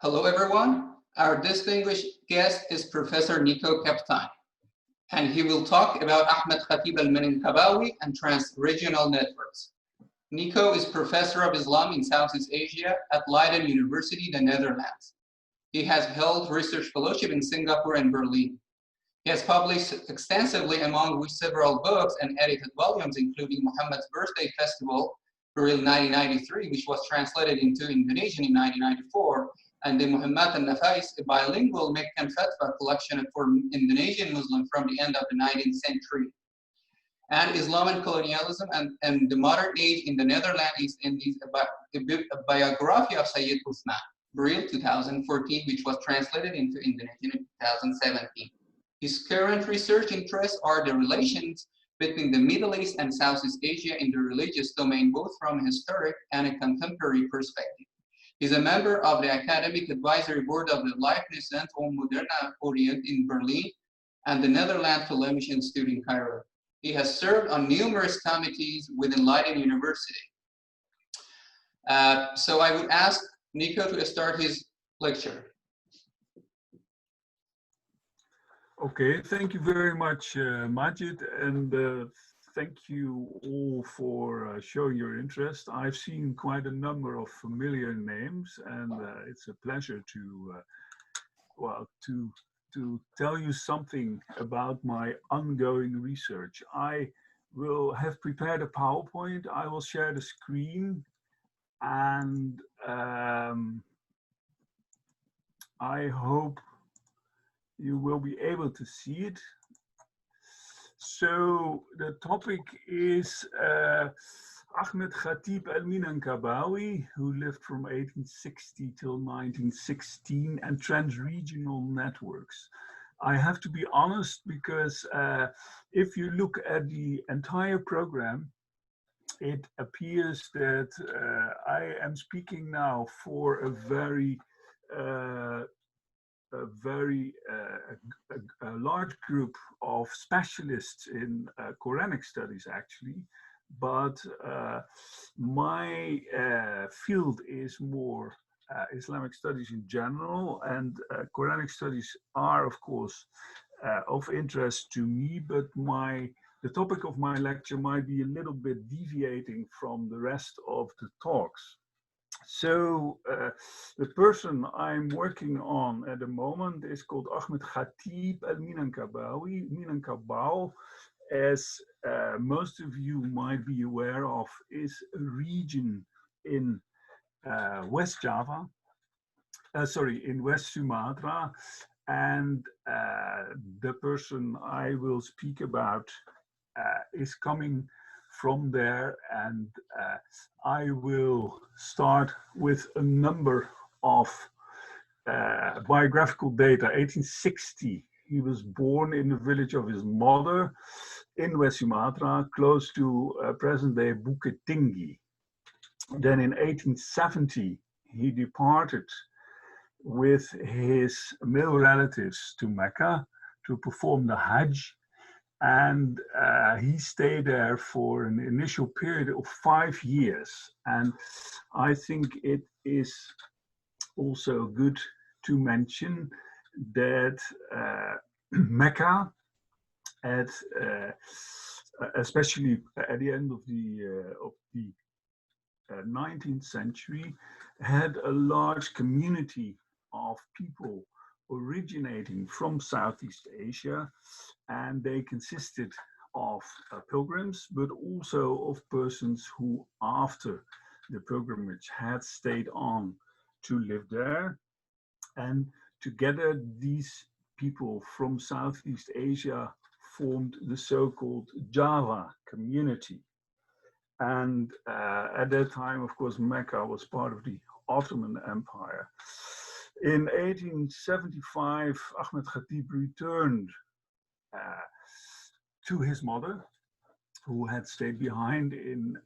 Hello, everyone. Our distinguished guest is Professor Nico Kaptein, and he will talk about Ahmad Khatib al-Minangkabawi and transregional networks. Nico is Professor of Islam in Southeast Asia at Leiden University, the Netherlands. He has held research fellowship in Singapore and Berlin. He has published extensively, among which several books and edited volumes, including Muhammad's Birthday Festival, April 1993, which was translated into Indonesian in 1994, and the Muhammad al-Nafais, a bilingual Meccan fatwa collection for Indonesian Muslims from the end of the 19th century. And Islam and Colonialism and the Modern Age in the Netherlands in a biography of Sayyid Uthman, April 2014, which was translated into Indonesian in 2017. His current research interests are the relations between the Middle East and Southeast Asia in the religious domain, both from a historic and a contemporary perspective. He's a member of the Academic Advisory Board of the Leibniz und Moderne Orient in Berlin and the Netherlands Philemisch Institute in Cairo. He has served on numerous committees within Leiden University. So I would ask Nico to start his lecture. Okay, thank you very much, Majid, and thank you all for showing your interest. I've seen quite a number of familiar names, and it's a pleasure to tell you something about my ongoing research. I will have prepared a PowerPoint. I will share the screen, and I hope you will be able to see it. So the topic is Ahmad Khatib al-Minangkabawi, who lived from 1860 till 1916, and transregional networks. I have to be honest because if you look at the entire program, it appears that I am speaking now for a large group of specialists in Quranic studies, actually, but my field is more Islamic studies in general, and Quranic studies are, of course, of interest to me, but the topic of my lecture might be a little bit deviating from the rest of the talks. So the person I'm working on at the moment is called Ahmad Khatib al-Minangkabawi. Minangkabau, as most of you might be aware of, is a region in West Java, in West Sumatra, and the person I will speak about is coming from there, and I will start with a number of biographical data. 1860, he was born in the village of his mother in West Sumatra, close to present-day Bukit Tinggi. Then in 1870, he departed with his male relatives to Mecca to perform the Hajj, and he stayed there for an initial period of 5 years. And I think it is also good to mention that Mecca, especially at the end of the 19th century, had a large community of people originating from Southeast Asia, and they consisted of pilgrims, but also of persons who, after the pilgrimage, had stayed on to live there. And together, these people from Southeast Asia formed the so-called Java community. And at that time, of course, Mecca was part of the Ottoman Empire. In 1875, Ahmad Khatib returned to his mother, who had stayed behind in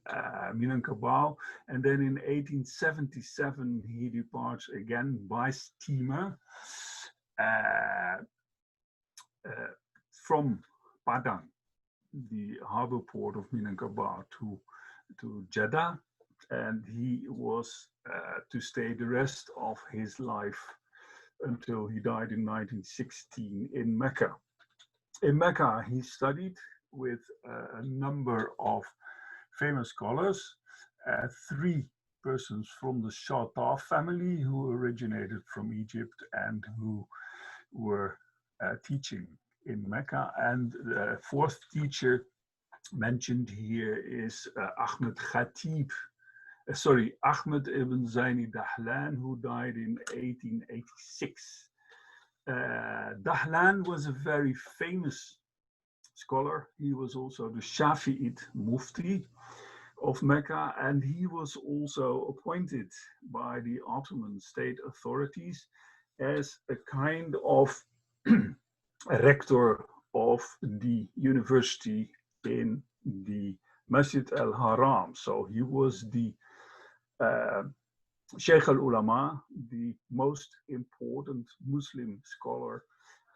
Minangkabau, and then in 1877 he departs again by steamer from Padang, the harbor port of Minangkabau, to Jeddah, and he was to stay the rest of his life until he died in 1916 in Mecca. In Mecca, he studied with a number of famous scholars, three persons from the Shataf family who originated from Egypt and who were teaching in Mecca. And the fourth teacher mentioned here is Ahmad Khatib, Ahmad ibn Zaini Dahlan, who died in 1886. Dahlan was a very famous scholar. He was also the Shafi'ite Mufti of Mecca, and he was also appointed by the Ottoman state authorities as a kind of rector of the university in the Masjid al-Haram. So he was the Sheikh al-Ulama, the most important Muslim scholar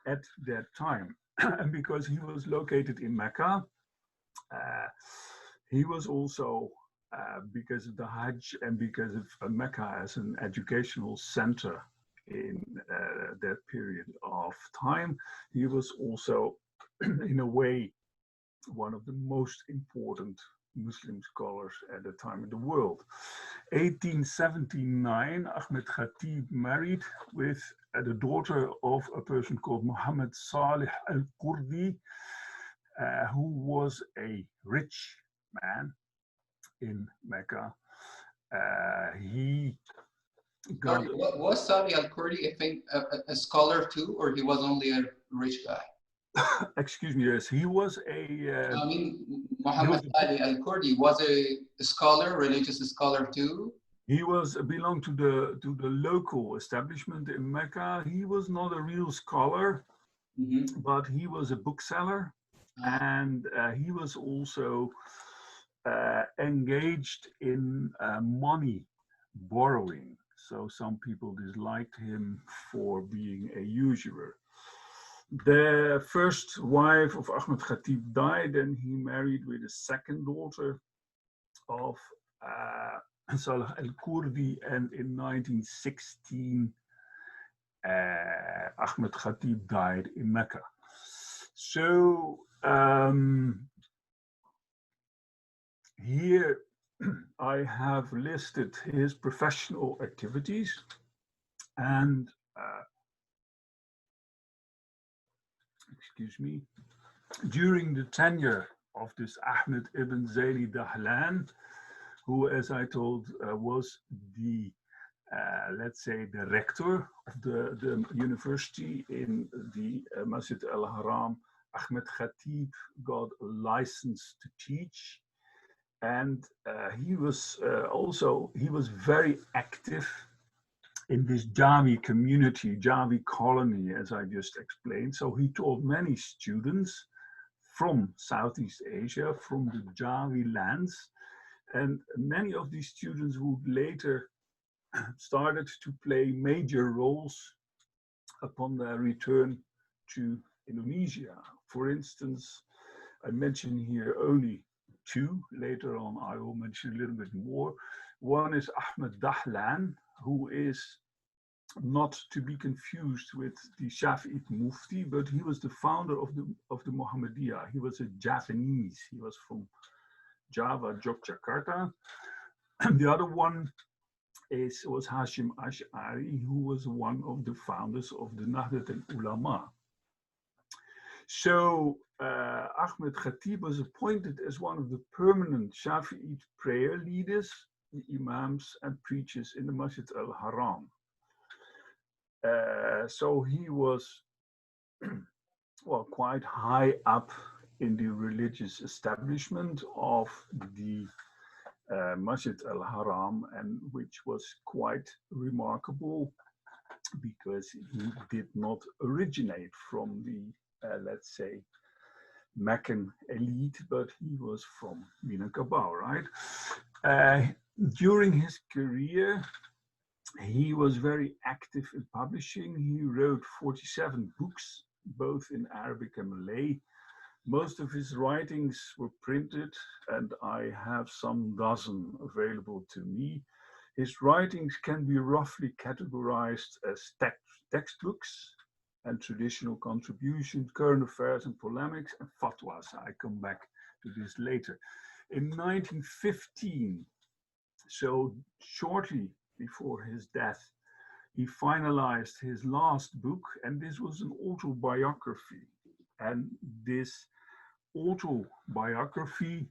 at that time. And because he was located in Mecca, he was also, because of the Hajj and because of Mecca as an educational center in that period of time, he was also, in a way, one of the most important Muslim scholars at the time in the world. 1879, Ahmad Khatib married with the daughter of a person called Muhammad Salih al-Kurdi, who was a rich man in Mecca. He got... Sorry, was Salih al-Kurdi, I think, a scholar too, or he was only a rich guy? Excuse me, yes, he was a... I mean, Muhammad Salih al-Kurdi was a scholar, religious scholar too? He belonged to the local establishment in Mecca. He was not a real scholar, but he was a bookseller, and he was also engaged in money borrowing. So some people disliked him for being a usurer. The first wife of Ahmad Khatib died, and he married with a second daughter of Salih al-Kurdi, and in 1916 Ahmad Khatib died in Mecca. So here I have listed his professional activities, and excuse me, during the tenure of this Ahmad ibn Zaini Dahlan, who, as I told, was the, let's say, the rector of the university in the Masjid al-Haram, Ahmad Khatib got a license to teach. And he was very active in this Jawi community, Jawi colony, as I just explained. So he taught many students from Southeast Asia, from the Jawi lands. And many of these students would later started to play major roles upon their return to Indonesia. For instance, I mention here only two. Later on, I will mention a little bit more. One is Ahmad Dahlan, who is not to be confused with the Shafi'ite Mufti, but he was the founder of the Muhammadiyah. He was a Javanese. He was from Java, Yogyakarta. And the other one was Hashim Ash'ari, who was one of the founders of the Nahdlat al-Ulama. So Ahmad Khatib was appointed as one of the permanent Shafi'ite prayer leaders, the imams and preachers in the Masjid al-Haram. So he was, well, quite high up in the religious establishment of the Masjid al-Haram, and which was quite remarkable because he did not originate from the, let's say, Meccan elite, but he was from Minangkabawi, right? During his career, he was very active in publishing. He wrote 47 books, both in Arabic and Malay. most of his writings were printed, and I have some dozen available to me. His writings can be roughly categorized as textbooks and traditional contributions, current affairs and polemics, and fatwas. I come back to this later. In 1915, so shortly before his death, he finalized his last book, and this was an autobiography. And this autobiography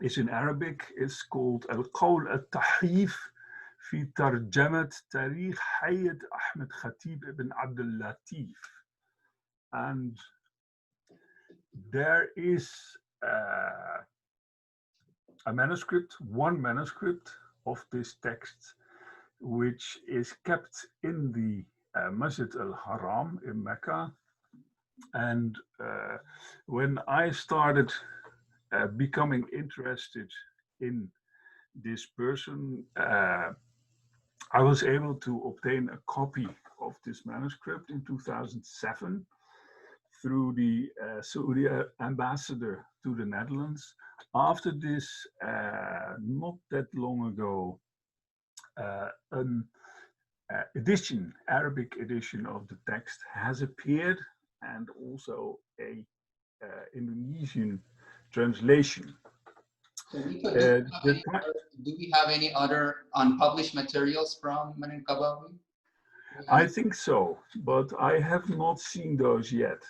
is in Arabic. It's called Al-Qawl al-Tahrif fi Tarjamat Tarikh Hayyat Ahmad Khatib ibn Abdul Latif. And there is a manuscript, one manuscript of this text, which is kept in the Masjid al-Haram in Mecca. And when I started becoming interested in this person, I was able to obtain a copy of this manuscript in 2007 through the Saudi ambassador to the Netherlands. After this, not that long ago, an Arabic edition of the text has appeared, and also a Indonesian translation. So Nico, do we have any other unpublished materials from Minangkabawi? I think so, but I have not seen those yet.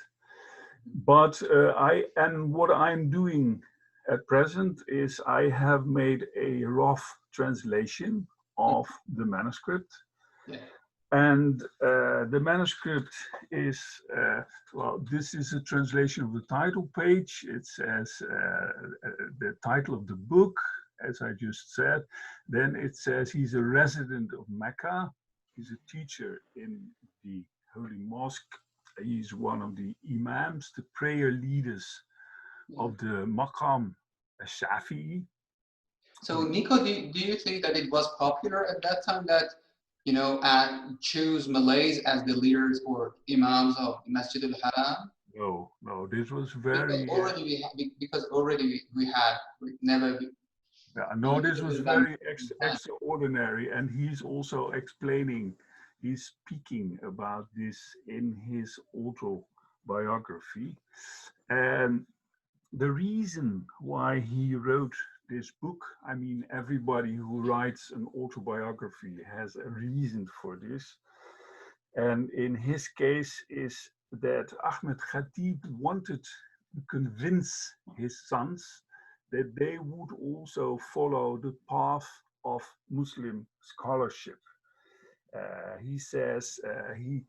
But what I'm doing at present is I have made a rough translation of the manuscript. Yeah. And the manuscript is, well, this is a translation of the title page. It says the title of the book, as I just said. Then it says he's a resident of Mecca. He's a teacher in the Holy Mosque. He's one of the imams, the prayer leaders of the Maqam Shafi'i. So Nico, do you think that it was popular at that time that, you know, choose Malays as the leaders or imams of Masjid al-Haram? No, this was very... Because already we had never... Yeah, no, this was very extraordinary, and he's also explaining, he's speaking about this in his autobiography. And the reason why he wrote this book, I mean, everybody who writes an autobiography has a reason for this. And in his case is that Ahmad Khatib wanted to convince his sons that they would also follow the path of Muslim scholarship. He says, he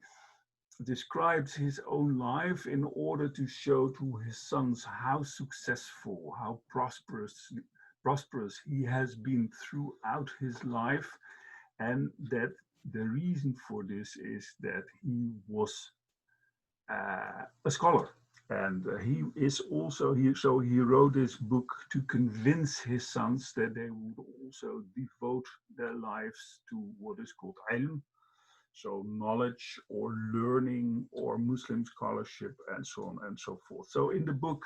describes his own life in order to show to his sons how successful, how prosperous he has been throughout his life, and that the reason for this is that he was a scholar. And he is also here, so he wrote this book to convince his sons that they would also devote their lives to what is called ilm, so knowledge or learning or Muslim scholarship and so on and so forth. So in the book,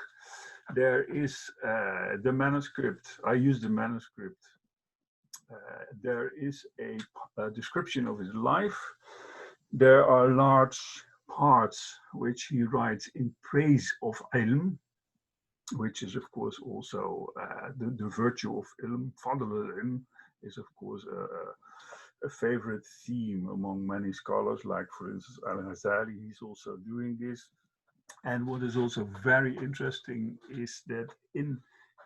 there is the manuscript. I use the manuscript. There is a description of his life. There are large parts which he writes in praise of ilm, which is of course also the virtue of ilm. Fadl al-ilm is of course a favorite theme among many scholars, like for instance al-Ghazali. He's also doing this. And what is also very interesting is that in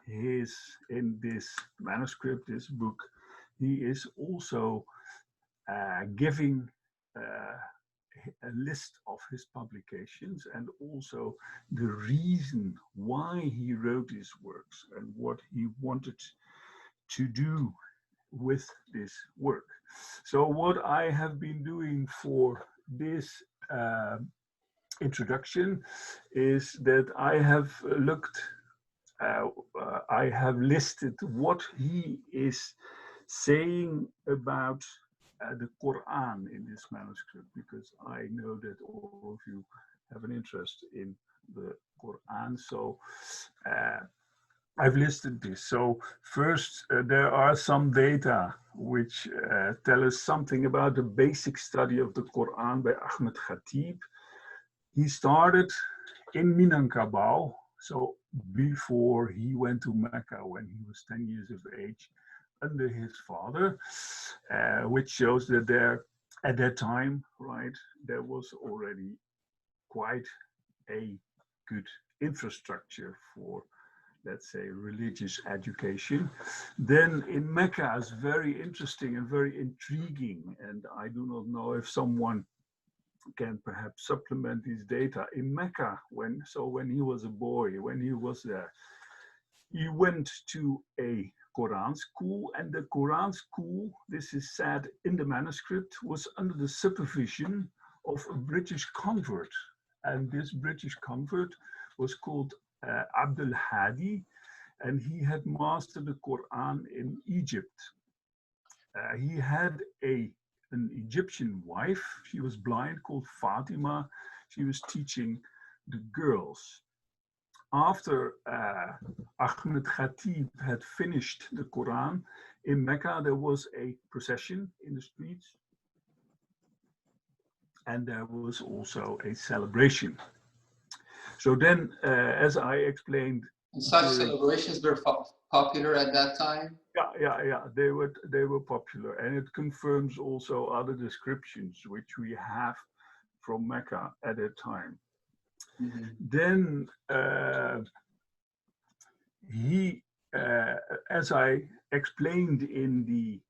this manuscript, this book, he is also giving a list of his publications and also the reason why he wrote his works and what he wanted to do with this work. So what I have been doing for this introduction is that I have looked, I have listed what he is saying about the Qur'an in this manuscript, because I know that all of you have an interest in the Qur'an. So I've listed this. So first, there are some data which tell us something about the basic study of the Qur'an by Ahmad Khatib. He started in Minangkabau, so before he went to Mecca when he was 10 years of age, under his father, which shows that there, at that time, right, there was already quite a good infrastructure for, let's say, religious education. Then in Mecca is very interesting and very intriguing, and I do not know if someone can perhaps supplement these data. In Mecca, when he was a boy, when he was there, he went to a Quran school, and the Quran school, this is said in the manuscript, was under the supervision of a British convert. And this British convert was called Abdul Hadi, and he had mastered the Quran in Egypt. He had an Egyptian wife. She was blind, called Fatima. She was teaching the girls. After Ahmad Khatib had finished the Quran, in Mecca there was a procession in the streets, and there was also a celebration. So then, as I explained, and such celebrations were popular at that time? Yeah, they were popular, and it confirms also other descriptions which we have from Mecca at that time. Mm-hmm. Then he, as I explained in the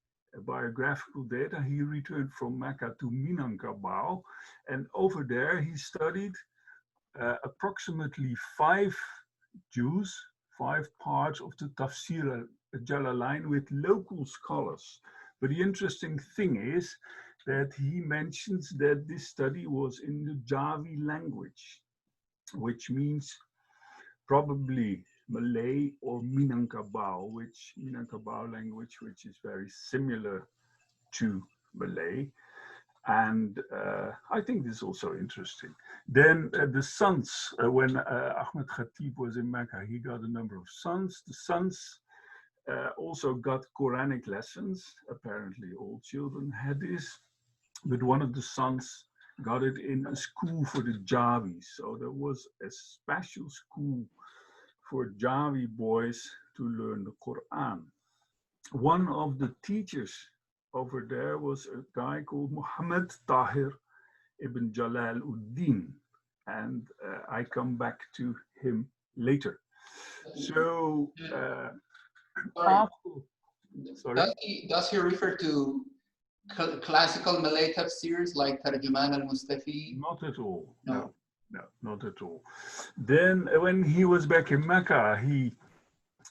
biographical data, he returned from Mecca to Minangkabau, and over there he studied approximately 5 parts of the tafsir al-Jalalain with local scholars. But the interesting thing is that he mentions that this study was in the Jawi language, which means probably Malay or Minangkabau language, which is very similar to Malay. And I think this is also interesting. Then the sons, when Ahmad Khatib was in Mecca, he got a number of sons. The sons also got Quranic lessons. Apparently all children had this, but one of the sons got it in a school for the Jawis. So there was a special school for Jawi boys to learn the Quran. One of the teachers over there was a guy called Muhammad Tahir ibn Jalal ud-Din, and I come back to him later. So, does he refer to classical Malay tafsirs like Tarjuman al-Mustafi? Not at all. No, not at all. Then when he was back in Mecca, he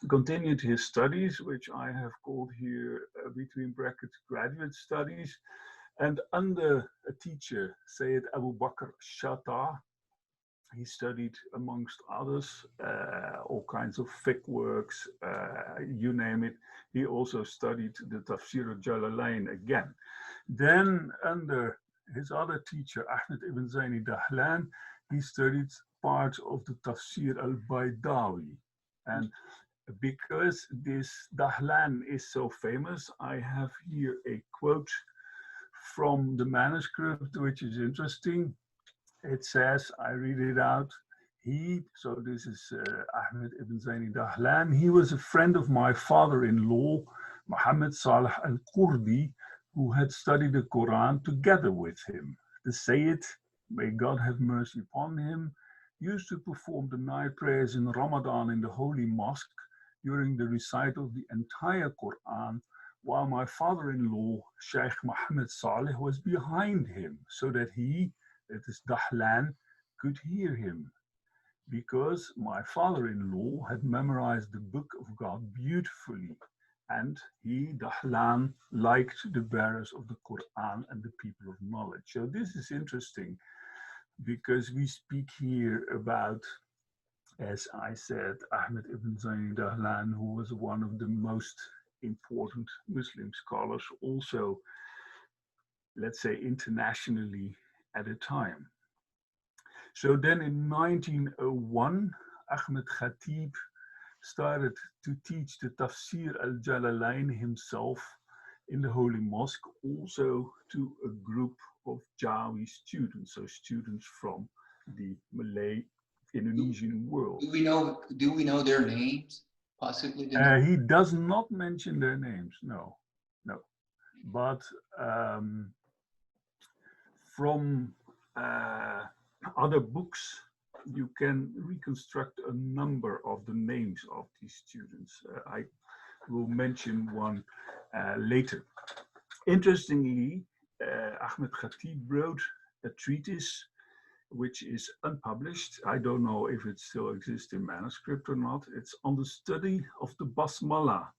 continued his studies, which I have called here between brackets graduate studies, and under a teacher, Sayyid Abu Bakr Shata. He studied, amongst others, all kinds of fiqh works, you name it. He also studied the Tafsir al-Jalalain again. Then under his other teacher, Ahmed ibn Zaini Dahlan, he studied parts of the Tafsir al-Baydawi. And because this Dahlan is so famous, I have here a quote from the manuscript, which is interesting. It says, I read it out. So this is Ahmed ibn Zaini Dahlan. He was a friend of my father-in-law, Muhammad Salih al-Qurdi, who had studied the Quran together with him. The Sayyid, may God have mercy upon him, used to perform the night prayers in Ramadan in the holy mosque during the recital of the entire Quran, while my father-in-law, Sheikh Muhammad Salih, was behind him, so that he, that is Dahlan, could hear him. Because my father-in-law had memorized the book of God beautifully, and he, Dahlan, liked the bearers of the Quran and the people of knowledge. So this is interesting, because we speak here about, as I said, Ahmed ibn Zaini Dahlan, who was one of the most important Muslim scholars, also, let's say, internationally at a time. So then in 1901, Ahmad Khatib started to teach the tafsir al-Jalalain himself in the Holy Mosque, also to a group of Jawi students, so students from the Malay Indonesian world. Do we know their names? Possibly the names? He does not mention their names, no. But from other books, you can reconstruct a number of the names of these students. I will mention one later. Interestingly, Ahmad Khatib wrote a treatise which is unpublished. I don't know if it still exists in manuscript or not. It's on the study of the Basmala.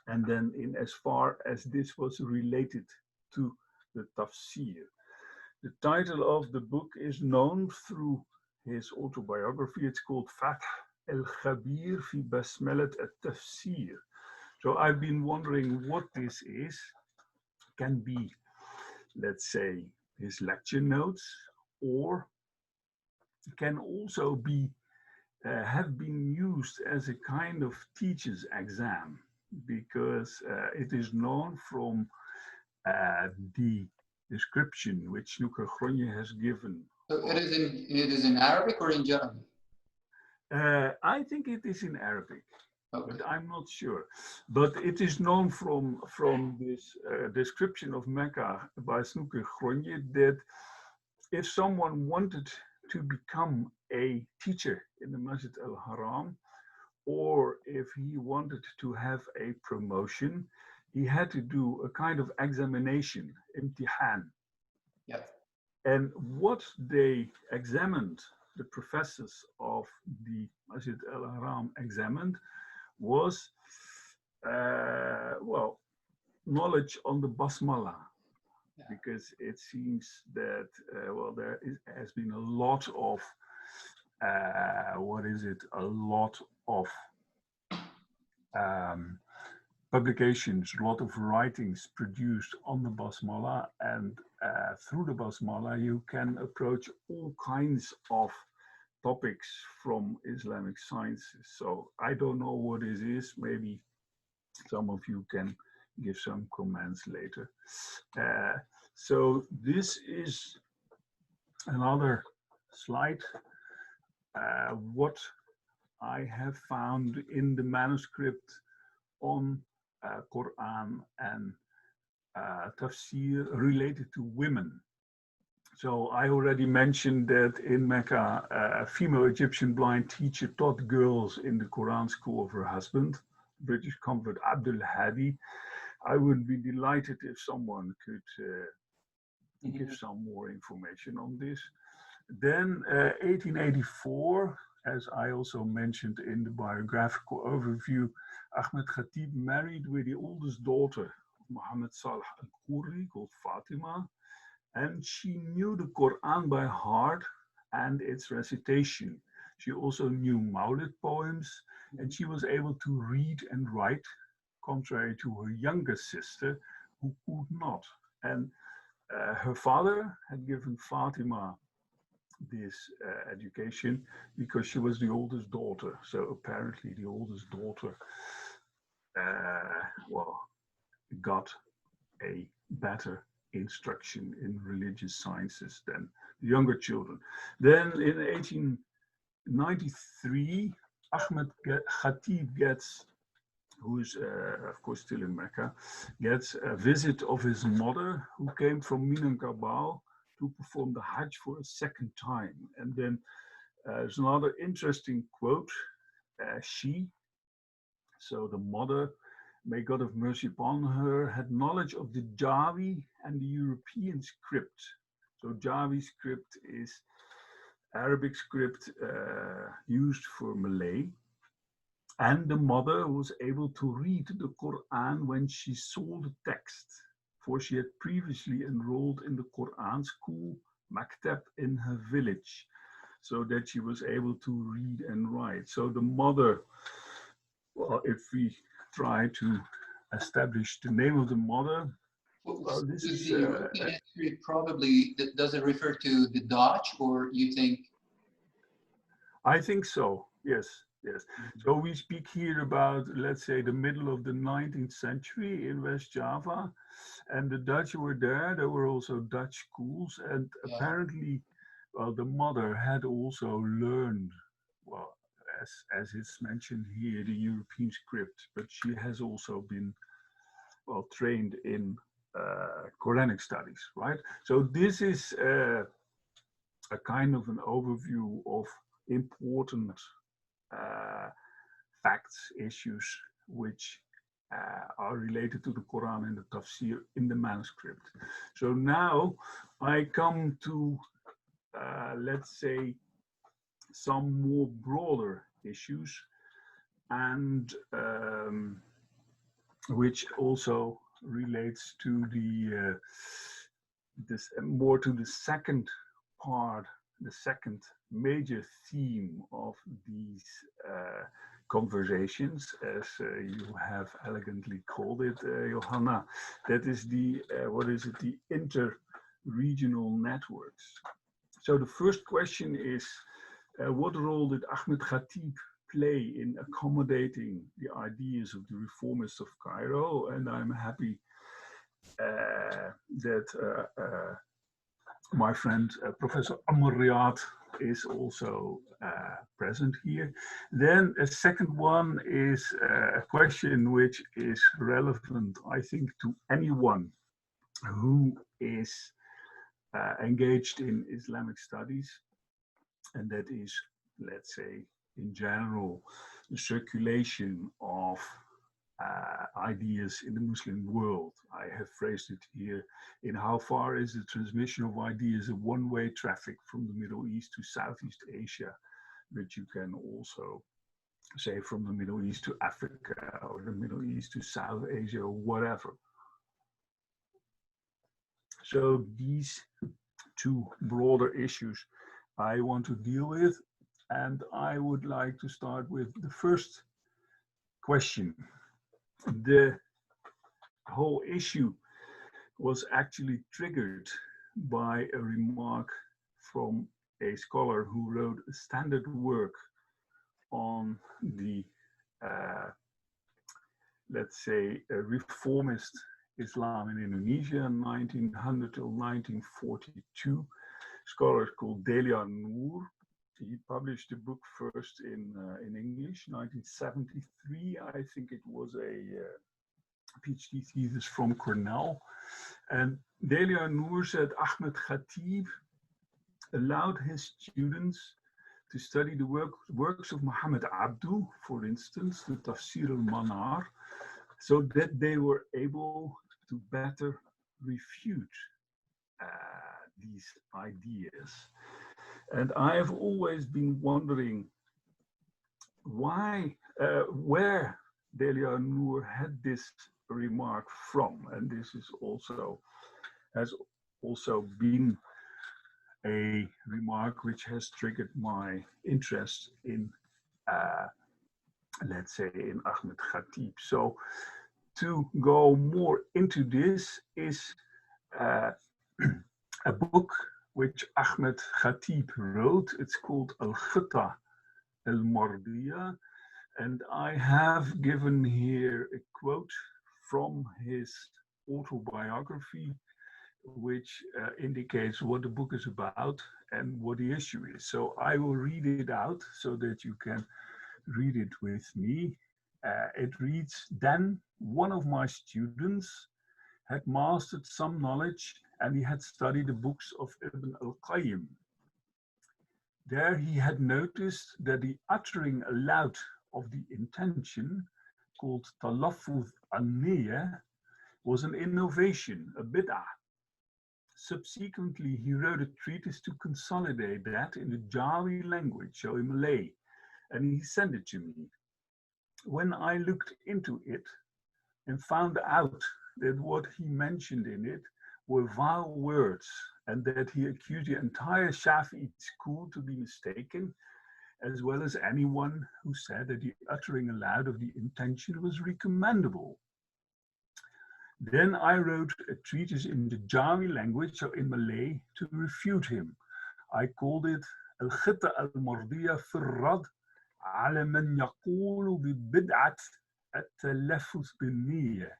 And then in as far as this was related to the tafsir. The title of the book is known through his autobiography. It's called Fath al-Khabir fi Basmalat al-Tafsir. So I've been wondering what this is. Can be, let's say, his lecture notes, or can also be have been used as a kind of teacher's exam, because it is known from the description which Nico Kaptein has given. So it is in Arabic or in German? I think it is in Arabic. Okay. But I'm not sure. But it is known from this description of Mecca by Nico Kaptein that if someone wanted to become a teacher in the Masjid al-Haram, or if he wanted to have a promotion, he had to do a kind of examination, imtihan. Yeah. And what they examined, the professors of the Masjid al-Haram examined, was, well, knowledge on the Basmala. Yeah. Because it seems that, well, has been a lot of, a lot of publications, a lot of writings produced on the Basmala, and through the Basmala you can approach all kinds of topics from Islamic sciences. So I don't know what this is. Maybe some of you can give some comments later. So this is another slide. What I have found in the manuscript on Qur'an and tafsir related to women. So I already mentioned that in Mecca, a female Egyptian blind teacher taught girls in the Quran school of her husband, British convert Abdul Hadi. I would be delighted if someone could give some more information on this. Then 1884, as I also mentioned in the biographical overview, Ahmad Khatib married with the oldest daughter of Muhammad Salih al-Qurri, called Fatima, and she knew the Quran by heart and its recitation. She also knew Maulid poems, and she was able to read and write, contrary to her younger sister, who could not. And her father had given Fatima this education because she was the oldest daughter. So apparently the oldest daughter, well, got a better instruction in religious sciences than the younger children. Then in 1893, Ahmad Khatib gets, who is of course still in Mecca, gets a visit of his mother, who came from Minangkabawi to perform the Hajj for a second time. And then there's another interesting quote. So the mother, may God have mercy upon her, had knowledge of the Jawi and the European script. So Jawi script is Arabic script used for Malay. And the mother was able to read the Qur'an when she saw the text, for she had previously enrolled in the Qur'an school, Maktab, in her village, so that she was able to read and write. So the mother, well, if we try to establish the name of the mother, Well, this Is is, the European history probably, does it refer to the Dutch, or you think? I think so, yes, yes. So we speak here about, let's say, the middle of the 19th century in West Java, and the Dutch were there. There were also Dutch schools, and Yeah. apparently, well, the mother had also learned, well, as it's mentioned here, the European script, but she has also been, well, trained in Quranic studies, right? So this is a kind of an overview of important facts, issues, which are related to the Quran and the tafsir in the manuscript. So now I come to, let's say, some more broader issues, and which also relates to the this more to the second part, the second major theme of these conversations, as you have elegantly called it, Johanna. That is the what is it? The inter-regional networks. So the first question is, what role did Ahmad Khatib play in accommodating the ideas of the Reformists of Cairo? And I'm happy that my friend Professor Amr Ryad is also present here. Then a second one is a question which is relevant, I think, to anyone who is engaged in Islamic studies, and that is, let's say, in general, the circulation of ideas in the Muslim world. I have phrased it here in how far is the transmission of ideas a one-way traffic from the Middle East to Southeast Asia, but you can also say from the Middle East to Africa, or the Middle East to South Asia, or whatever. So these two broader issues I want to deal with, and I would like to start with the first question. The whole issue was actually triggered by a remark from a scholar who wrote a standard work on the, let's say, a reformist Islam in Indonesia, 1900 till 1942, scholar called Delia Noor. He published the book first in English, 1973. I think it was a PhD thesis from Cornell. And Delia Noor said Ahmad Khatib allowed his students to study the works of Muhammad Abdu, for instance, the Tafsir al-Manar, so that they were able to better refute these ideas. And I have always been wondering why, where Delia Noor had this remark from, and this is also has also been a remark which has triggered my interest in, let's say, in Ahmad Khatib. So to go more into this is a book which Ahmad Khatib wrote. It's called Al-Khita al-Mardiya, and I have given here a quote from his autobiography, which indicates what the book is about and what the issue is. So I will read it out so that you can read it with me. It reads, "Then one of my students had mastered some knowledge and he had studied the books of Ibn al-Qayyim. There he had noticed that the uttering aloud of the intention, called talaffuz an-niyyah, was an innovation, a bid'ah. Subsequently, he wrote a treatise to consolidate that in the Jawi language, so in Malay, and he sent it to me. When I looked into it and found out that what he mentioned in it were vile words and that he accused the entire Shafi'i school to be mistaken, as well as anyone who said that the uttering aloud of the intention was recommendable. Then I wrote a treatise in the Jawi language, so in Malay, to refute him. I called it Al-Khitta al-Mardiya fi ar-Rad ala man yaqulu bi bid'at at-talaffuz bin-niyyah.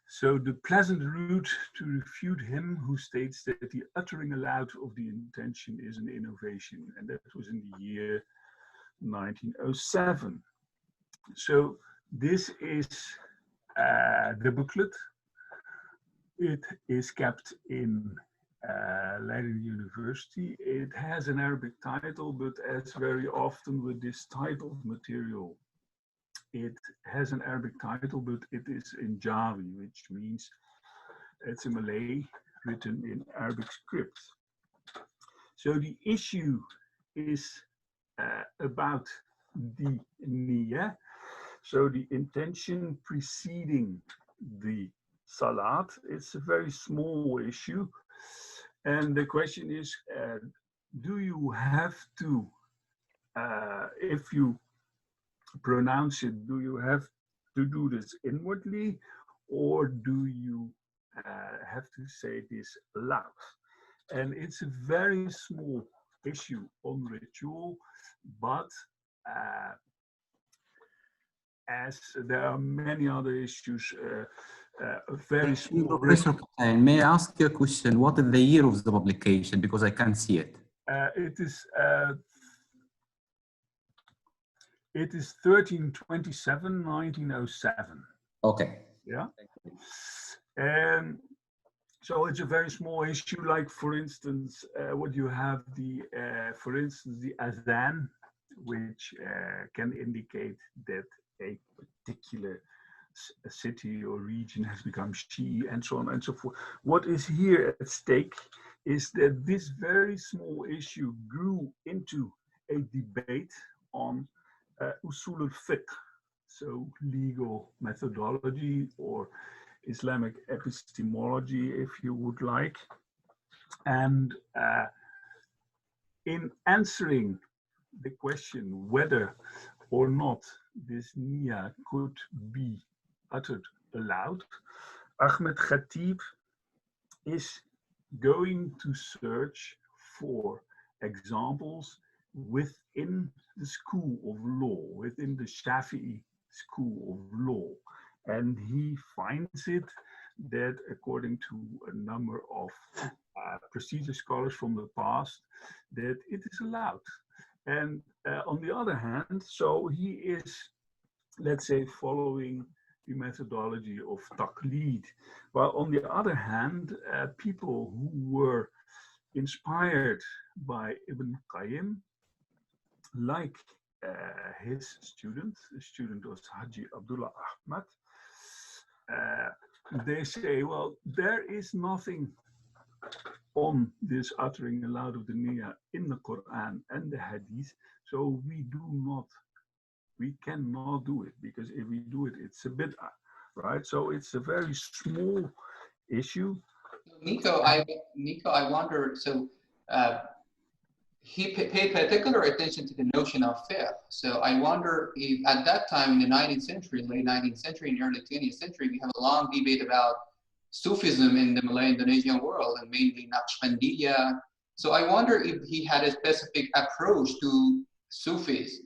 So the pleasant route to refute him who states that the uttering aloud of the intention is an innovation, and that was in the year 1907. So this is the booklet. It is kept in Leiden University. It has an Arabic title, but as very often with this type of material, it has an Arabic title, but it is in Jawi, which means it's a Malay written in Arabic script. So the issue is about the niyyah, so the intention preceding the salat. It's a very small issue, and the question is, do you have to, if you pronounce it, do you have to do this inwardly, or do you have to say this loud? And it's a very small issue on ritual, but as there are many other issues, very small. Professor Kaptein, may I ask you a question? What is the year of the publication? Because I can't see it. It is 13/27, 1907. Okay. Yeah. And so it's a very small issue. Like for instance, what you have for instance, the adhan, which can indicate that a particular city or region has become Shi'i, and so on and so forth. What is here at stake is that this very small issue grew into a debate on usul al-fiqh, so legal methodology or Islamic epistemology, if you would like. And in answering the question whether or not this niyyah could be uttered aloud, Ahmad Khatib is going to search for examples within the school of law, within the Shafi'i school of law. And he finds it that according to a number of prestigious scholars from the past, that it is allowed. And on the other hand, so he is, let's say, following the methodology of taqlid. While on the other hand, people who were inspired by Ibn Qayyim, like his student, the student was Haji Abdullah Ahmad, they say, well, there is nothing on this uttering aloud of the niyyah in the Qur'an and the Hadith, so we cannot do it, because if we do it, it's a bid'ah, right? So it's a very small issue. Nico, I wonder, so he paid particular attention to the notion of fiqh. So I wonder if at that time in the 19th century, late 19th century and early 20th century, we have a long debate about Sufism in the Malay-Indonesian world, and mainly Naqshbandiyya. So I wonder if he had a specific approach to Sufis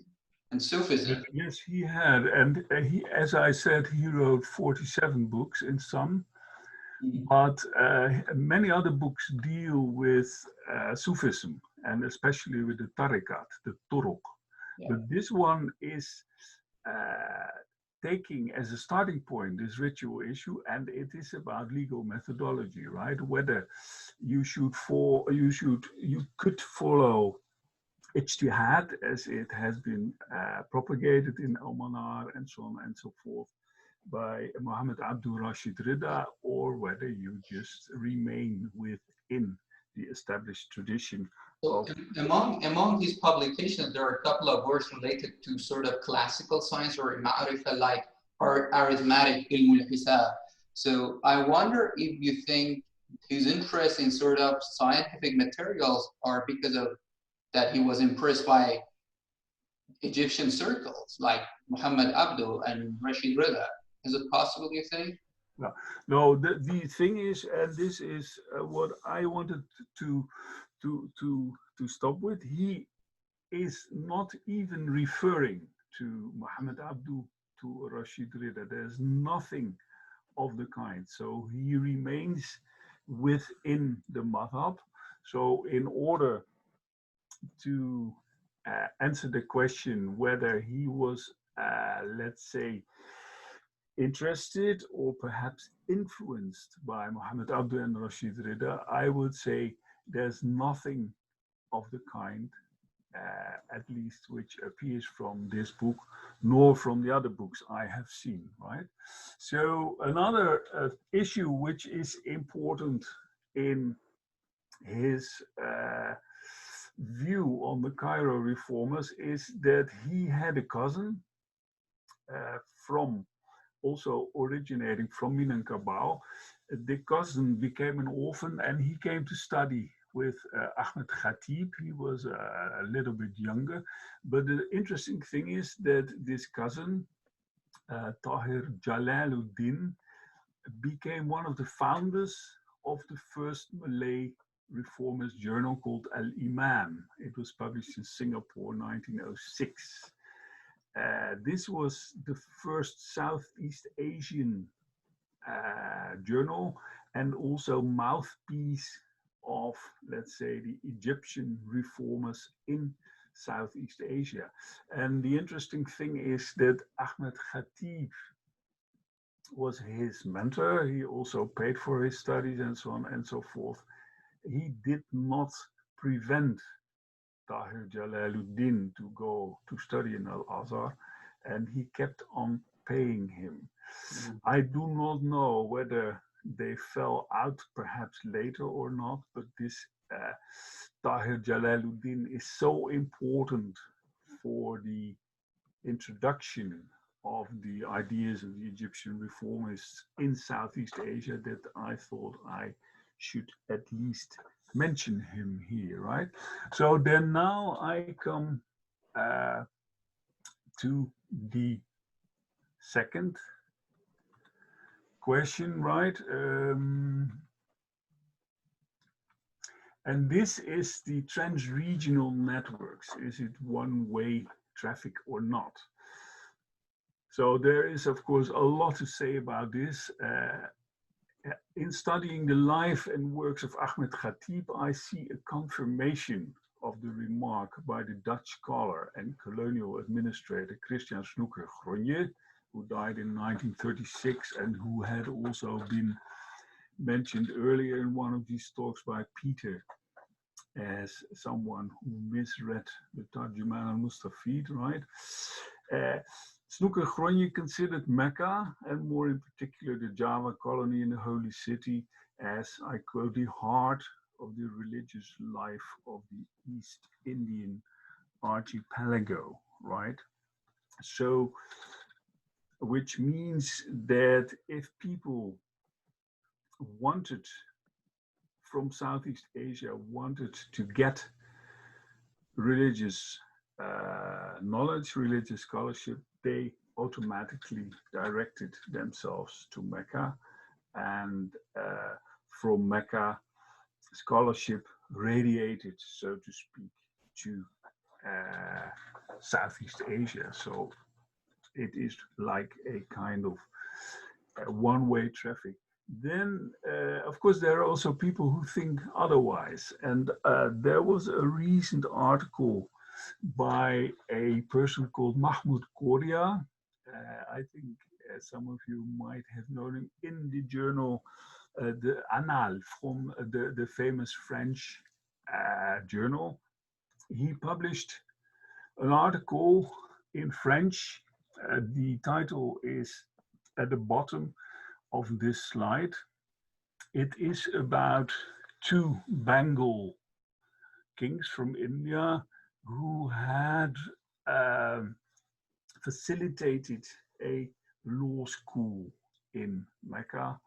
and Sufism. Yes, he had. And he, as I said, he wrote 47 books in some. But many other books deal with Sufism, and especially with the tariqat, the turuq. Yeah. But this one is taking as a starting point this ritual issue, and it is about legal methodology, right? Whether you could follow ijtihad as it has been propagated in Al-Manar and so on and so forth by Muhammad Abdul Rashid Rida, or whether you just remain within the established tradition. So among his publications, there are a couple of works related to sort of classical science or ma'arifa, like arithmetic, ilm al-hisab. So I wonder if you think his interest in sort of scientific materials are because of that he was impressed by Egyptian circles like Muhammad Abdul and Rashid Rida. Is it possible, you think? No, the thing is, and this is what I wanted to stop with. He is not even referring to Muhammad Abdu, to Rashid Rida. There's nothing of the kind. So he remains within the madhab. So in order to answer the question whether he was, let's say, interested or perhaps influenced by Muhammad Abdu and Rashid Rida, I would say there's nothing of the kind, at least which appears from this book, nor from the other books I have seen, right? So another issue which is important in his view on the Cairo reformers is that he had a cousin from also originating from Minangkabau. The cousin became an orphan and he came to study with Ahmad Khatib. He was a little bit younger. But the interesting thing is that this cousin, Tahir Jalaluddin, became one of the founders of the first Malay reformist journal called Al-Imam. It was published in Singapore in 1906. This was the first Southeast Asian journal and also mouthpiece of, let's say, the Egyptian reformers in Southeast Asia. And the interesting thing is that Ahmad Khatib was his mentor. He also paid for his studies and so on and so forth. He did not prevent Tahir Jalaluddin to go to study in Al-Azhar, and he kept on paying him. I do not know whether they fell out perhaps later or not, but this Tahir Jalaluddin is so important for the introduction of the ideas of the Egyptian reformists in Southeast Asia that I thought I should at least mention him here, right? So then now I come to the second question, right? And this is the transregional networks. Is it one-way traffic or not? So there is, of course, a lot to say about this. In studying the life and works of Ahmad Khatib, I see a confirmation of the remark by the Dutch scholar and colonial administrator Christian Snoeker-Gronje, who died in 1936 and who had also been mentioned earlier in one of these talks by Peter as someone who misread the Tarjuman al-Mustafid, right? Snoeker-Gronje considered Mecca, and more in particular the Java colony in the Holy City, as, I quote, the heart of the religious life of the East Indian archipelago, right? So, which means that if people wanted, from Southeast Asia, wanted to get religious knowledge, religious scholarship, they automatically directed themselves to Mecca, and from Mecca, scholarship radiated, so to speak, to Southeast Asia. So it is like a kind of one-way traffic. Then, of course, there are also people who think otherwise. And there was a recent article by a person called Mahmoud Koria. I think some of you might have known him in the journal, the Annales, from the famous French journal. He published an article in French. The title is at the bottom of this slide. It is about two Bengal kings from India who had facilitated a law school in Mecca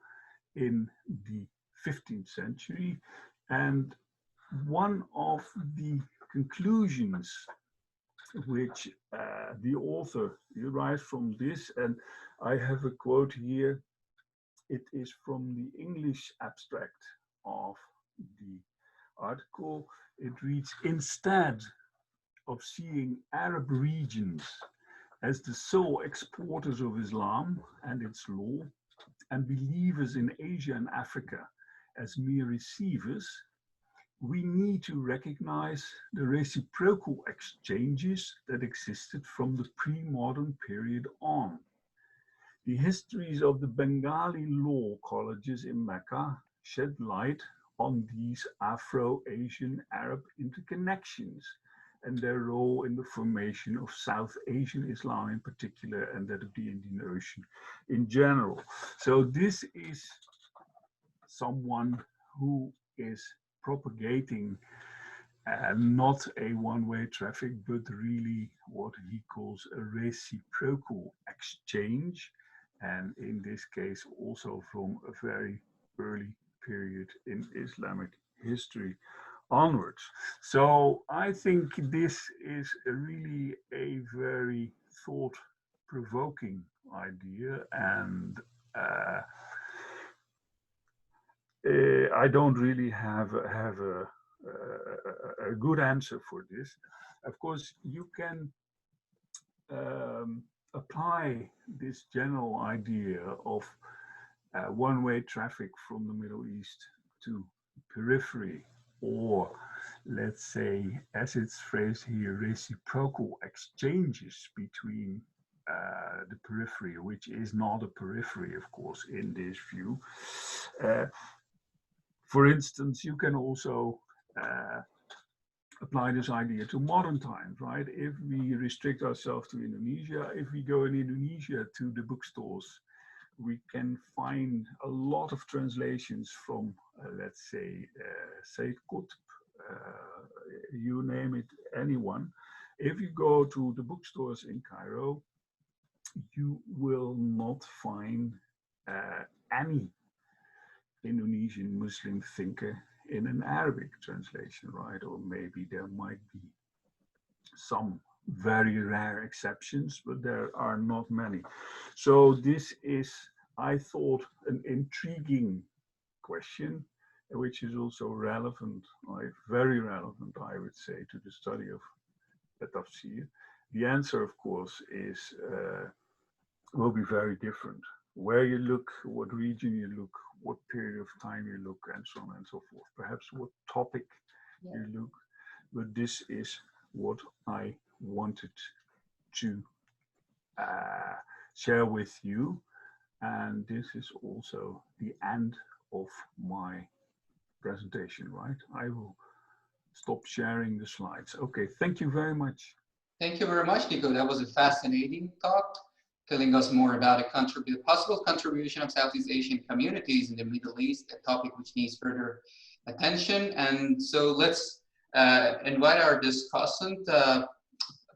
in the 15th century. And one of the conclusions which the author derives from this, and I have a quote here, it is from the English abstract of the article. It reads, instead of seeing Arab regions as the sole exporters of Islam and its law, and believers in Asia and Africa as mere receivers, we need to recognize the reciprocal exchanges that existed from the pre-modern period on. The histories of the Bengali law colleges in Mecca shed light on these Afro-Asian Arab interconnections and their role in the formation of South Asian Islam in particular, and that of the Indian Ocean in general. So this is someone who is propagating not a one-way traffic, but really what he calls a reciprocal exchange, and in this case also from a very early period in Islamic history onwards. So I think this is really a very thought-provoking idea, and I don't really have a good answer for this. Of course, you can apply this general idea of one-way traffic from the Middle East to periphery, or let's say, as it's phrased here, reciprocal exchanges between the periphery, which is not a periphery, of course, in this view. For instance, you can also apply this idea to modern times, right? If we restrict ourselves to Indonesia, if we go in Indonesia to the bookstores, we can find a lot of translations from, let's say, Sayyid Qutb, you name it, anyone. If you go to the bookstores in Cairo, you will not find any Indonesian Muslim thinker in an Arabic translation, right? Or maybe there might be some very rare exceptions, but there are not many. So this is, I thought, an intriguing question, which is also relevant, very relevant, I would say, to the study of the tafsir. The answer, of course, is will be very different. Where you look, what region you look, what period of time you look, and so on and so forth. Perhaps what topic you look, but this is what I wanted to share with you. And this is also the end of my presentation, right? I will stop sharing the slides. Okay, thank you very much. Thank you very much, Nico. That was a fascinating talk, telling us more about a possible contribution of Southeast Asian communities in the Middle East, a topic which needs further attention. And so let's invite our discussant,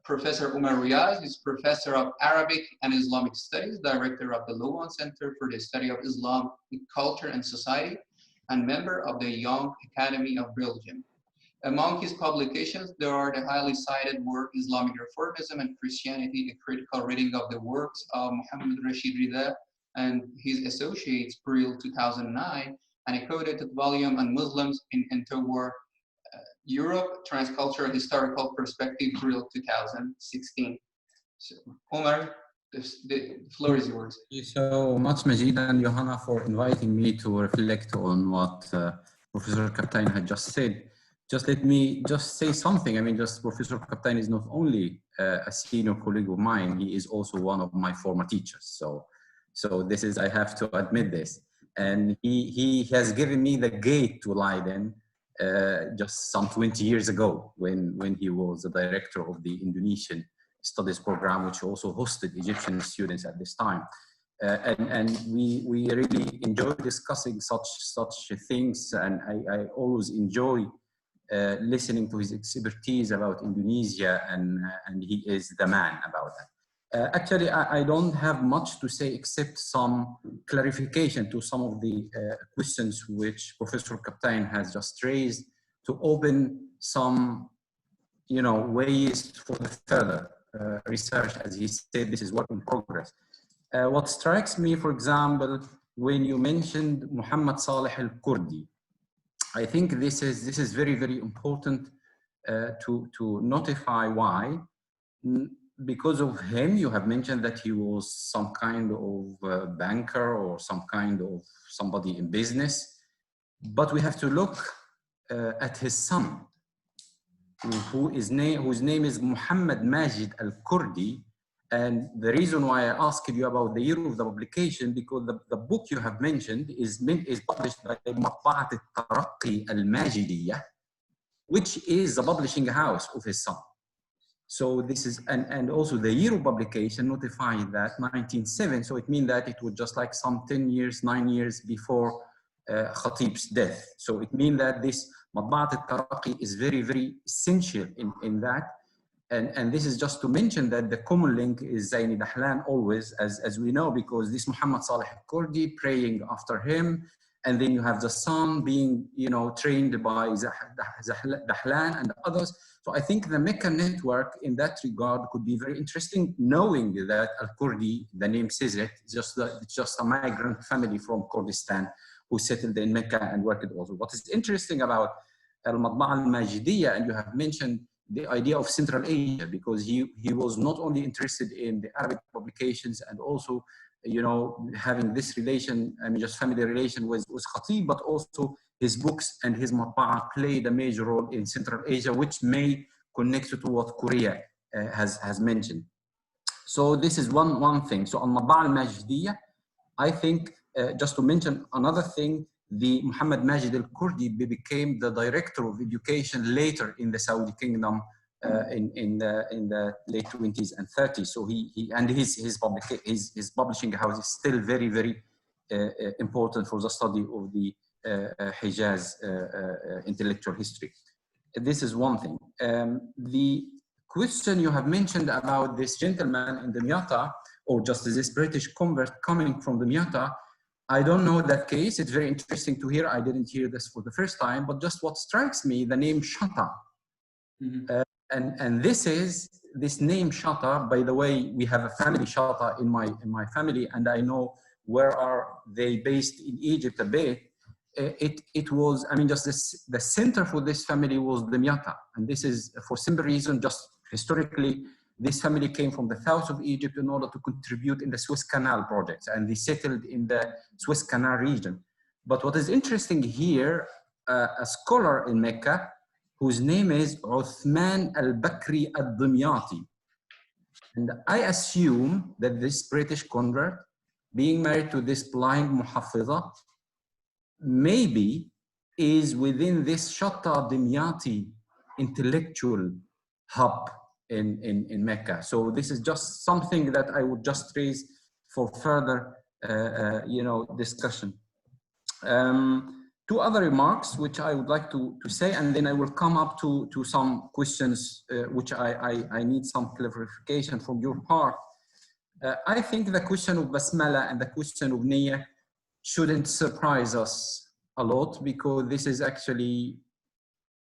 Professor Amr Ryad. He's Professor of Arabic and Islamic Studies, Director of the Lowan Center for the Study of Islamic Culture and Society, and member of the Young Academy of Belgium. Among his publications, there are the highly cited work Islamic Reformism and Christianity, a critical reading of the works of Muhammad Ryad and his associates, April 2009, and a co-edited volume on Muslims in interwar Europe, Transcultural Historical Perspective, April 2016. So, Omar, the floor is yours. Thank you so much, Majid and Johanna, for inviting me to reflect on what Professor Kaptein had just said. Just let me just say something. I mean, Professor Kaptein is not only a senior colleague of mine, he is also one of my former teachers. So this is, I have to admit this. And he has given me the gate to Leiden just some 20 years ago when he was the director of the Indonesian studies program, which also hosted Egyptian students at this time. And we really enjoy discussing such things, and I always enjoy listening to his expertise about Indonesia, and he is the man about that. Actually, I don't have much to say except some clarification to some of the questions which Professor Kaptein has just raised, to open some, ways for the further research. As he said, this is work in progress. What strikes me, for example, when you mentioned Muhammad Saleh al-Kurdi. I think this is very, very important to notify why. Because of him, you have mentioned that he was some kind of banker or some kind of somebody in business, but we have to look at his son, whose name is Muhammad Majid al-Kurdi. And the reason why I asked you about the year of the publication, because the book you have mentioned is published by Matba'at al-Taraqi al-Majidiyah, which is the publishing house of his son. So this is, and also the year of publication notified that 1907, so it means that it was just like some 10 years, 9 years before Khatib's death. So it means that this Matba'at al-Taraqi is very, very essential in that. And this is just to mention that the common link is Zaini Dahlan always, as we know, because this Muhammad Saleh al-Kurdi praying after him, and then you have the son being, you know, trained by Dahlan and others. So I think the Mecca network in that regard could be very interesting, knowing that al-Kurdi, the name says it, it's just a migrant family from Kurdistan who settled in Mecca and worked also. What is interesting about al-Matba'a al-Majidiyya, and you have mentioned the idea of Central Asia, because he was not only interested in the Arabic publications and also, you know, having this relation, I mean, just family relation with Khatib, but also his books and his matba'a played a major role in Central Asia, which may connect to what Korea has mentioned. So this is one thing. So on Matba'a al-Majidiyya, I think just to mention another thing, the Muhammad Majid al-Kurdi became the director of education later in the Saudi kingdom in the late 20s and 30s. So his publishing house is still very, very important for the study of the Hijaz intellectual history. This is one thing. The question you have mentioned about this gentleman in Dimyata, or just this British convert coming from Dimyata, I don't know that case. It's very interesting to hear. I didn't hear this for the first time, but just what strikes me, the name Shata. Mm-hmm. And this name Shata, by the way, we have a family Shata in my family, and I know where are they based in Egypt a bit. It was, I mean, just the center for this family was Dimyata. And this is for simple reason, just historically, this family came from the south of Egypt in order to contribute in the Suez Canal projects, and they settled in the Suez Canal region. But what is interesting here, a scholar in Mecca, whose name is Uthman al-Bakri al-Dimyati. And I assume that this British convert, being married to this blind muhafiza, maybe is within this Shatta Dimyati intellectual hub in Mecca. So this is just something that I would just raise for further discussion. Two other remarks which I would like to say, and then I will come up to some questions which I need some clarification from your part. I think the question of Basmala and the question of Niyyah shouldn't surprise us a lot, because this is actually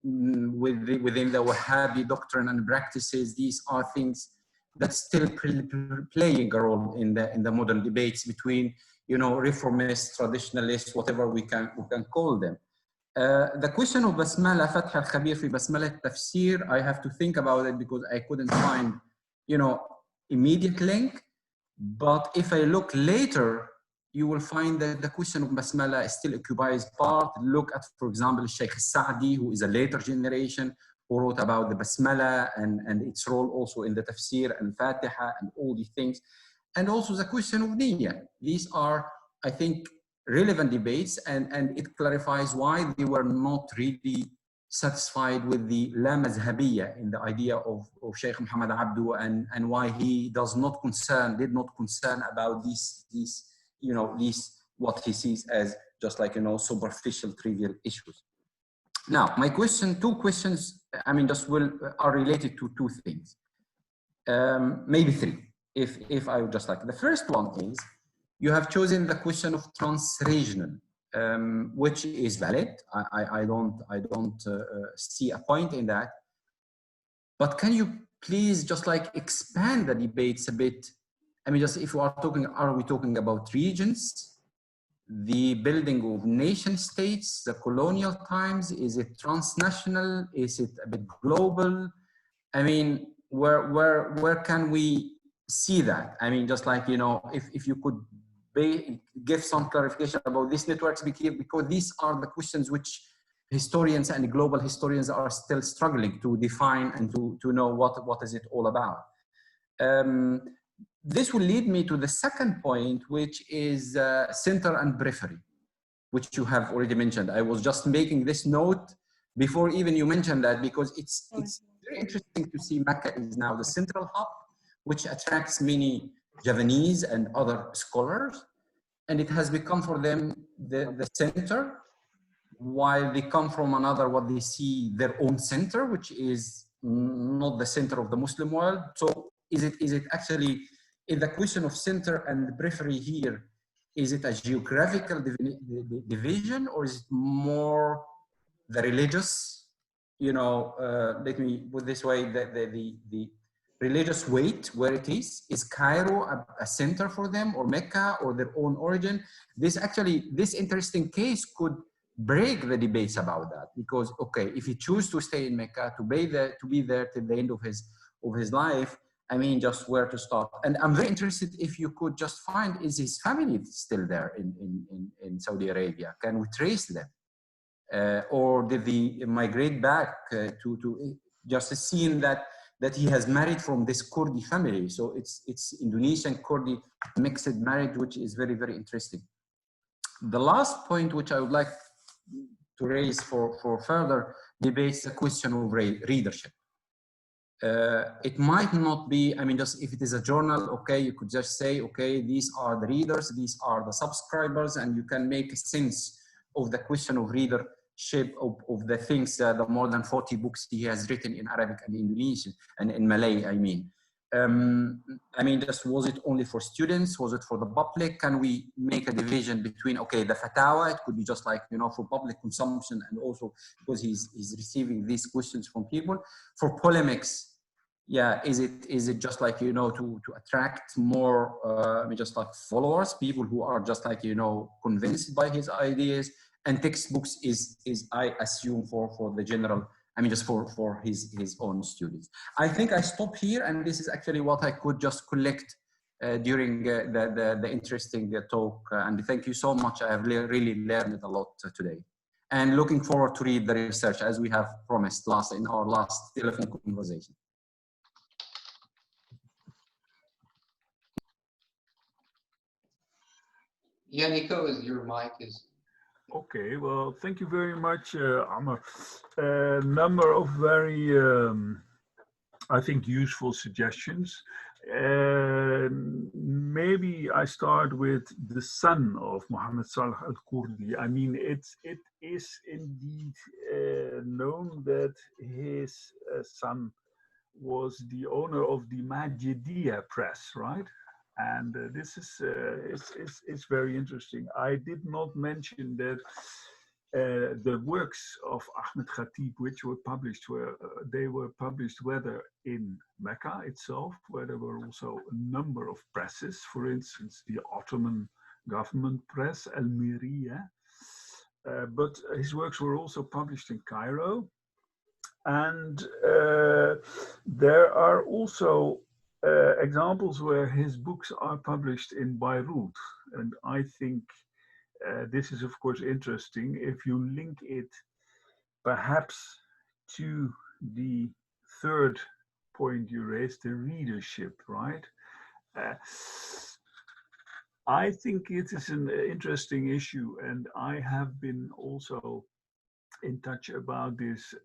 within the Wahhabi doctrine and practices. These are things that still playing a role in the modern debates between, you know, reformists, traditionalists, whatever we can call them. The question of Basmala, Fath al-Khabir fi Basmala tafsir, I have to think about it because I couldn't find, you know, immediate link. But if I look later, you will find that the question of Basmala still occupies part. Look at, for example, Sheikh Sa'di, who is a later generation, who wrote about the Basmala and its role also in the tafsir and Fatiha and all these things. And also the question of Niyyah. These are, I think, relevant debates, and it clarifies why they were not really satisfied with the La Mazhabiyya in the idea of Sheikh Muhammad Abdu, and why he did not concern about these you know, what he sees as just like, you know, superficial, trivial issues. Now, my two questions, I mean, are related to two things, maybe three, if I would just like. The first one is, you have chosen the question of transregional, which is valid. I don't see a point in that. But can you please just like expand the debates a bit? I mean, just if we are we talking about regions, the building of nation states, the colonial times? Is it transnational? Is it a bit global? I mean, where can we see that? I mean, just like, you know, if you could give some clarification about these networks, because these are the questions which historians and global historians are still struggling to define and to know what is it all about. This will lead me to the second point, which is center and periphery, which you have already mentioned. I was just making this note before even you mentioned that, because it's very interesting to see Mecca is now the central hub, which attracts many Javanese and other scholars, and it has become for them the center, while they come from another, what they see their own center, which is not the center of the Muslim world. So is it actually, in the question of center and periphery here, is it a geographical division, or is it more the religious, you know, let me put this way, the religious weight where it is Cairo a center for them, or Mecca, or their own origin? This interesting case could break the debates about that, because okay, if he chooses to stay in Mecca, to be there till the end of his life, I mean, just where to start. And I'm very interested if you could just find, is his family still there in Saudi Arabia? Can we trace them? Or did they migrate back to just seeing that he has married from this Kurdi family? So it's Indonesian Kurdi mixed marriage, which is very, very interesting. The last point which I would like to raise for further debates, the question of readership. It might not be, I mean, just if it is a journal, okay, you could just say, okay, these are the readers, these are the subscribers, and you can make a sense of the question of readership of the things, the more than 40 books he has written in Arabic and Indonesian, and in Malay, I mean. I mean, just was it only for students? Was it for the public? Can we make a division between, okay, the fatwa, it could be just like, you know, for public consumption, and also because he's receiving these questions from people. For polemics, yeah, is it just like, you know, to attract more, I mean, just like followers, people who are just like, you know, convinced by his ideas? And textbooks is I assume for the general, I mean, just for his own students. I think I stop here, and this is actually what I could just collect during the interesting talk. And thank you so much. I have really learned a lot today, and looking forward to read the research as we have promised in our last telephone conversation. Yeah, Nico, your mic is. Okay, well, thank you very much, Amr. A number of very, I think, useful suggestions. Maybe I start with the son of Muhammad Salih al-Kurdi. I mean, it is indeed known that his son was the owner of the Majidiyya press, right? And this is very interesting. I did not mention that the works of Ahmad Khatib, which were published, they were published whether in Mecca itself, where there were also a number of presses, for instance, the Ottoman government press, al-Minangkabawi, but his works were also published in Cairo. And there are also examples where his books are published in Beirut. And I think this is, of course, interesting if you link it perhaps to the third point you raised, the readership, right? I think it is an interesting issue, and I have been also in touch about this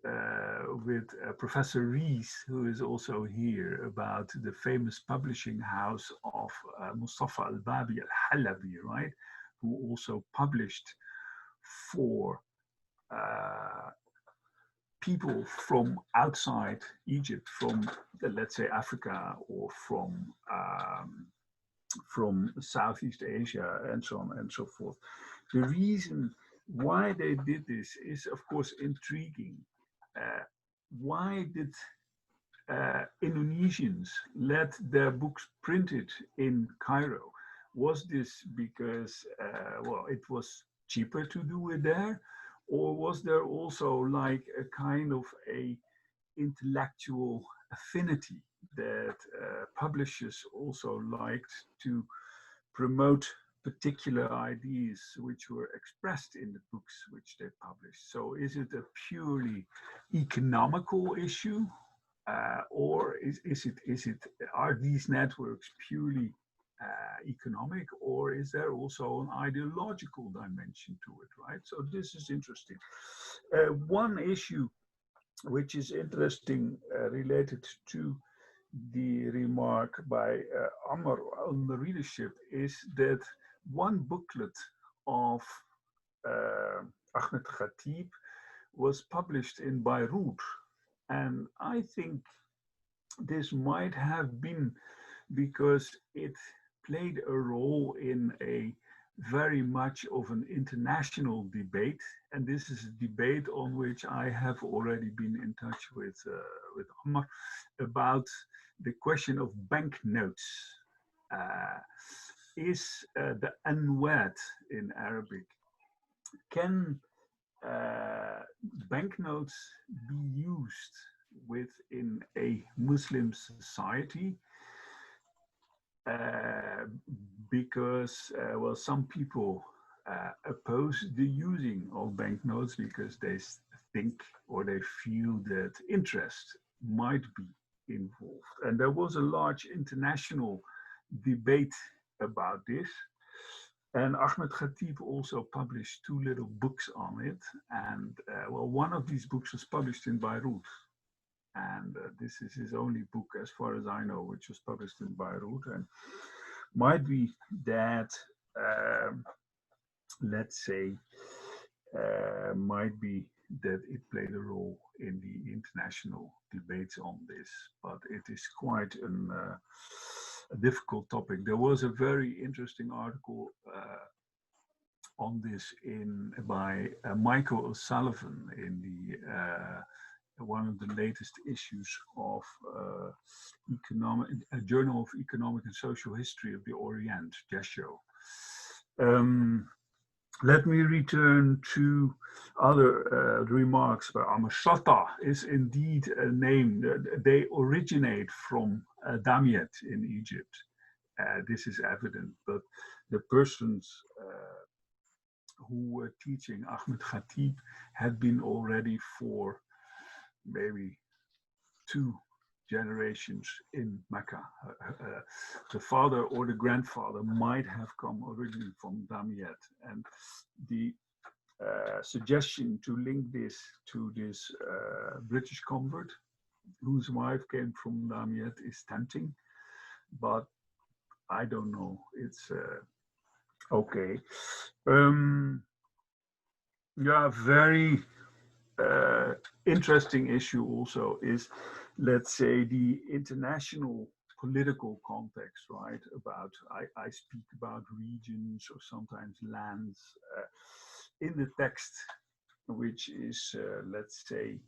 with Professor Rees, who is also here, about the famous publishing house of Mustafa al-Babi al-Halabi, right? Who also published for people from outside Egypt, from let's say Africa, or from Southeast Asia, and so on and so forth. The reason why they did this is, of course, intriguing. Why did Indonesians let their books printed in Cairo? Was this because, well, it was cheaper to do it there? Or was there also like a kind of a intellectual affinity that publishers also liked to promote particular ideas which were expressed in the books which they published? So is it a purely economical issue, or are these networks purely economic, or is there also an ideological dimension to it, right? So this is interesting. One issue which is interesting related to the remark by Amr on the readership is that one booklet of Ahmad Khatib was published in Beirut. And I think this might have been because it played a role in a very much of an international debate. And this is a debate on which I have already been in touch with Amr about the question of banknotes. Is the anwad in Arabic, can banknotes be used within a Muslim society? Because, well, some people oppose the using of banknotes because they think or they feel that interest might be involved. And there was a large international debate about this. And Ahmad Khatib also published 2 little books on it. And well, one of these books was published in Beirut. And this is his only book, as far as I know, which was published in Beirut. And might be that, let's say, might be that it played a role in the international debates on this. But it is quite a difficult topic. There was a very interesting article on this by Michael O'Sullivan in the one of the latest issues of a Journal of Economic and Social History of the Orient, JESHO. Let me return to other remarks by Amr. Shatta is indeed a name. They originate from Damiet in Egypt. This is evident, but the persons who were teaching Ahmad Khatib had been already for maybe 2 generations in Mecca. The father or the grandfather might have come originally from Damiet. And the suggestion to link this to this British convert whose wife came from Damiet is tempting, but I don't know. It's okay. Yeah, very interesting issue also is, let's say, the international political context, right? About, I speak about regions or sometimes lands in the text, which is, let's say,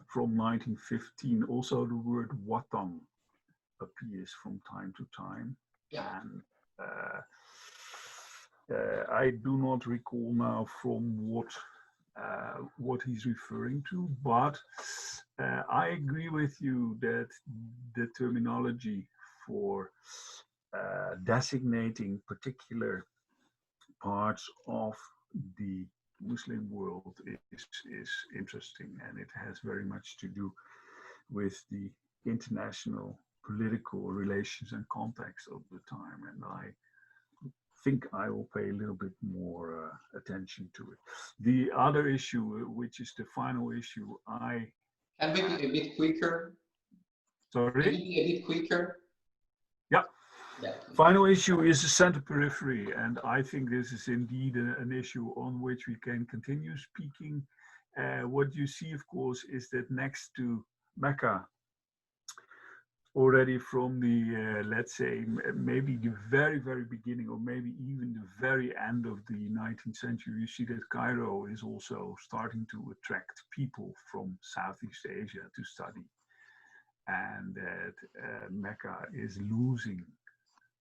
from 1915. Also the word watan appears from time to time. Yeah. And I do not recall now from what he's referring to, but I agree with you that the terminology for designating particular parts of the Muslim world is interesting, and it has very much to do with the international political relations and context of the time, and I think I will pay a little bit more attention to it. The other issue, which is the final issue, Can we be a bit quicker? Sorry? Can we be a bit quicker? Yeah. Yeah. Final issue is the center periphery, and I think this is indeed an issue on which we can continue speaking. What you see, of course, is that next to Mecca, already from the, let's say, maybe the very, very beginning, or maybe even the very end of the 19th century, you see that Cairo is also starting to attract people from Southeast Asia to study. And that Mecca is losing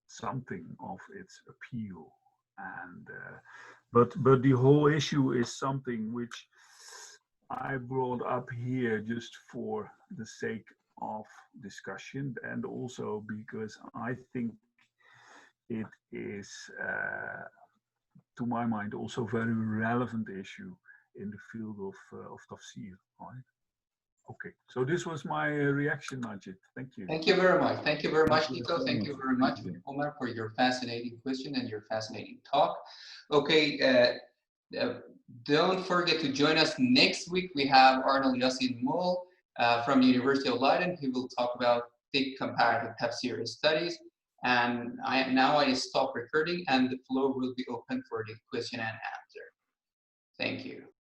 something of its appeal. And but the whole issue is something which I brought up here just for the sake of discussion, and also because I think it is, to my mind, also a very relevant issue in the field of tafsir, right? Okay, so this was my reaction, Majid. Thank you. Thank you very much. Thank you very much, Thank you Nico. so Thank much. you very much, Thank you. Omar, for your fascinating question and your fascinating talk. Okay, don't forget to join us next week. We have Arnold Yassin Mol from the University of Leiden. He will talk about thick comparative tafsir studies. And now I stop recording, and the floor will be open for the question and answer. Thank you.